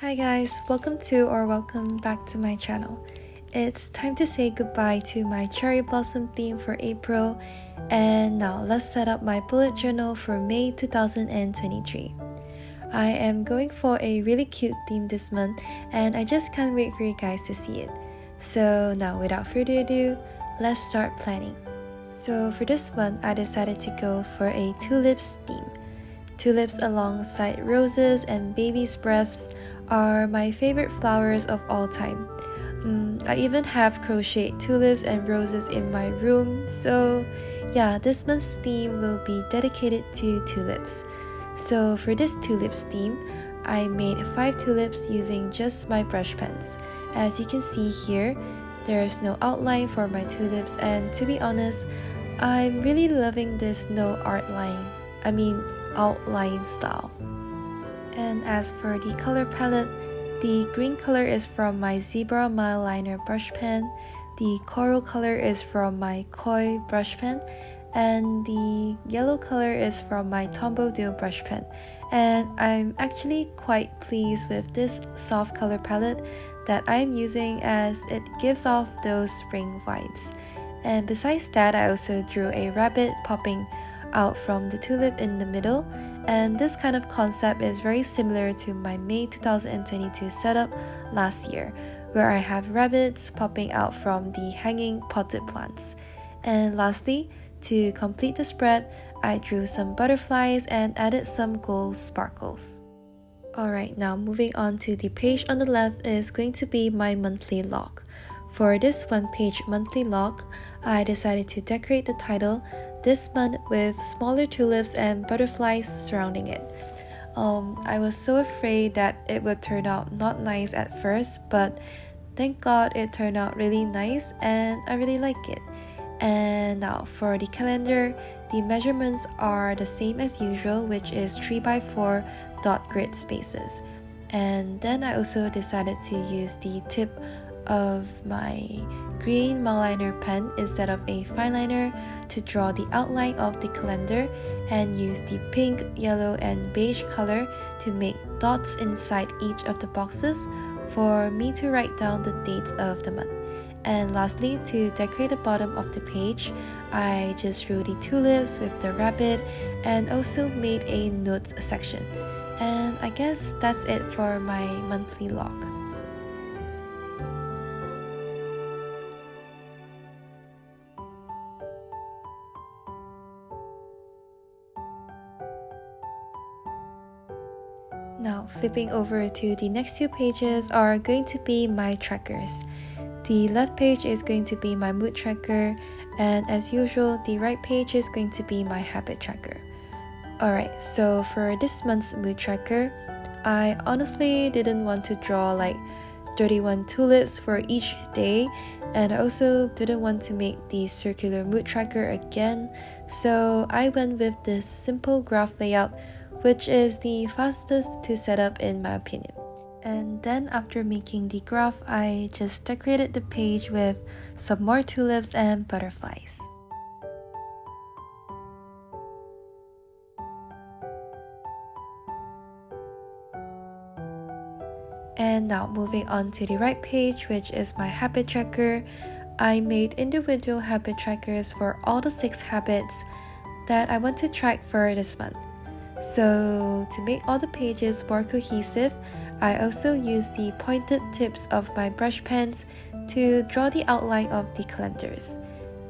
Hi guys, welcome back to my channel. It's time to say goodbye to my cherry blossom theme for April, and now let's set up my bullet journal for May 2023. I am going for a really cute theme this month, and I just can't wait for you guys to see it. So now without further ado, let's start planning. So for this month, I decided to go for a tulips theme. Tulips alongside roses and baby's breaths are my favorite flowers of all time. I even have crocheted tulips and roses in my room, so yeah, this month's theme will be dedicated to tulips. So for this tulips theme, I made 5 tulips using just my brush pens. As you can see here, there's no outline for my tulips, and to be honest, I'm really loving this no outline style. And as for the color palette, the green color is from my Zebra Mildliner brush pen, the coral color is from my Koi brush pen, and the yellow color is from my Tombow Deal brush pen. And I'm actually quite pleased with this soft color palette that I'm using, as it gives off those spring vibes. And besides that, I also drew a rabbit popping out from the tulip in the middle, and this kind of concept is very similar to my May 2022 setup last year, where I have rabbits popping out from the hanging potted plants. And lastly, to complete the spread, I drew some butterflies and added some gold sparkles. Alright, now moving on to the page on the left is going to be my monthly log. For this one-page monthly log, I decided to decorate the title this month with smaller tulips and butterflies surrounding it. I was so afraid that it would turn out not nice at first, but thank God it turned out really nice and I really like it. And now for the calendar, the measurements are the same as usual, which is 3x4 dot grid spaces. And then I also decided to use the tip of my green mildliner pen instead of a fineliner to draw the outline of the calendar, and use the pink, yellow, and beige color to make dots inside each of the boxes for me to write down the dates of the month. And lastly, to decorate the bottom of the page, I just drew the tulips with the rabbit and also made a notes section. And I guess that's it for my monthly log. Now, flipping over to the next 2 pages are going to be my trackers. The left page is going to be my mood tracker, and as usual, the right page is going to be my habit tracker. Alright, so for this month's mood tracker, I honestly didn't want to draw like 31 tulips for each day, and I also didn't want to make the circular mood tracker again, so I went with this simple graph layout, which is the fastest to set up in my opinion. And then after making the graph, I just decorated the page with some more tulips and butterflies. And now moving on to the right page, which is my habit tracker, I made individual habit trackers for all the 6 habits that I want to track for this month. So to make all the pages more cohesive, I also used the pointed tips of my brush pens to draw the outline of the calendars.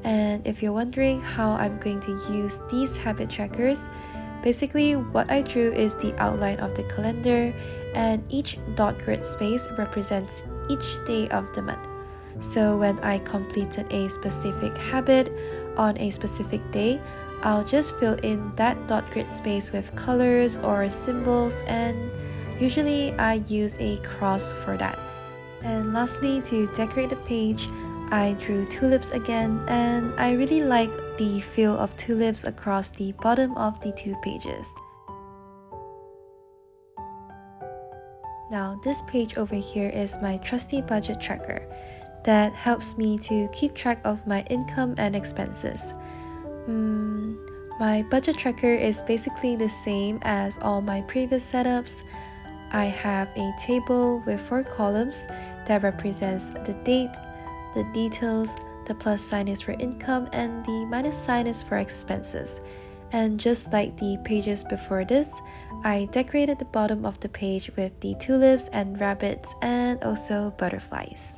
And if you're wondering how I'm going to use these habit trackers, basically what I drew is the outline of the calendar, and each dot grid space represents each day of the month. So when I completed a specific habit on a specific day, I'll just fill in that dot grid space with colors or symbols, and usually I use a cross for that. And lastly, to decorate the page, I drew tulips again, and I really like the feel of tulips across the bottom of the 2 pages. Now this page over here is my trusty budget tracker that helps me to keep track of my income and expenses. My budget tracker is basically the same as all my previous setups, I have a table with 4 columns that represents the date, the details, the plus sign is for income, and the minus sign is for expenses. And just like the pages before this, I decorated the bottom of the page with the tulips and rabbits and also butterflies.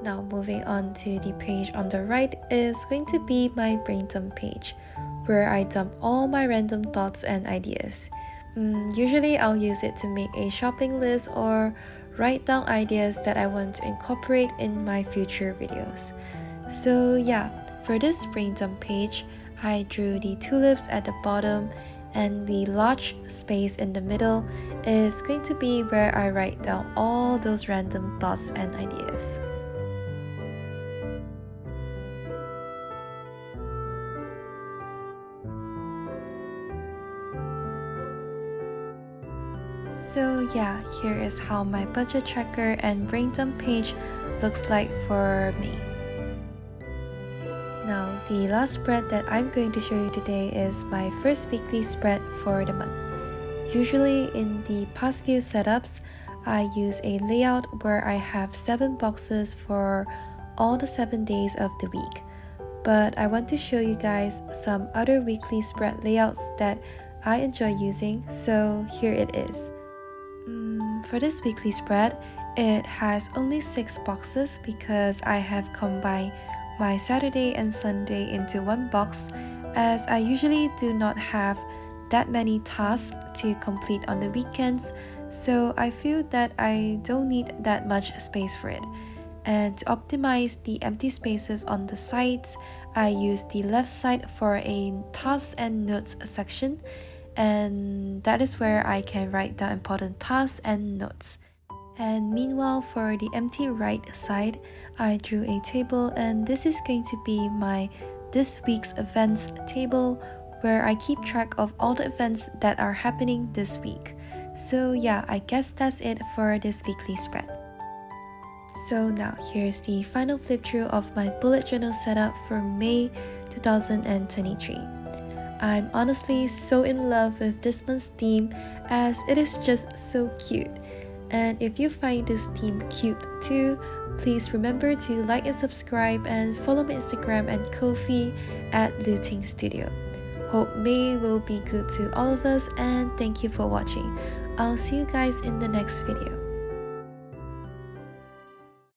Now moving on to the page on the right is going to be my brain dump page, where I dump all my random thoughts and ideas. Usually I'll use it to make a shopping list or write down ideas that I want to incorporate in my future videos. So yeah, for this brain dump page, I drew the tulips at the bottom, and the large space in the middle is going to be where I write down all those random thoughts and ideas. So yeah, here is how my budget tracker and brain dump page looks like for me. Now, the last spread that I'm going to show you today is my first weekly spread for the month. Usually in the past few setups, I use a layout where I have 7 boxes for all the 7 days of the week. But I want to show you guys some other weekly spread layouts that I enjoy using, so here it is. For this weekly spread, it has only 6 boxes because I have combined my Saturday and Sunday into one box, as I usually do not have that many tasks to complete on the weekends, so I feel that I don't need that much space for it. And to optimize the empty spaces on the sides, I use the left side for a tasks and notes section, and that is where I can write down important tasks and notes. And meanwhile, for the empty right side, I drew a table, and this is going to be my this week's events table, where I keep track of all the events that are happening this week. So yeah, I guess that's it for this weekly spread. So now here's the final flip through of my bullet journal setup for May 2023. I'm honestly so in love with this month's theme, as it is just so cute. And if you find this theme cute too, please remember to like and subscribe and follow my Instagram and Kofi at lootengstudio. Hope May will be good to all of us, and thank you for watching. I'll see you guys in the next video.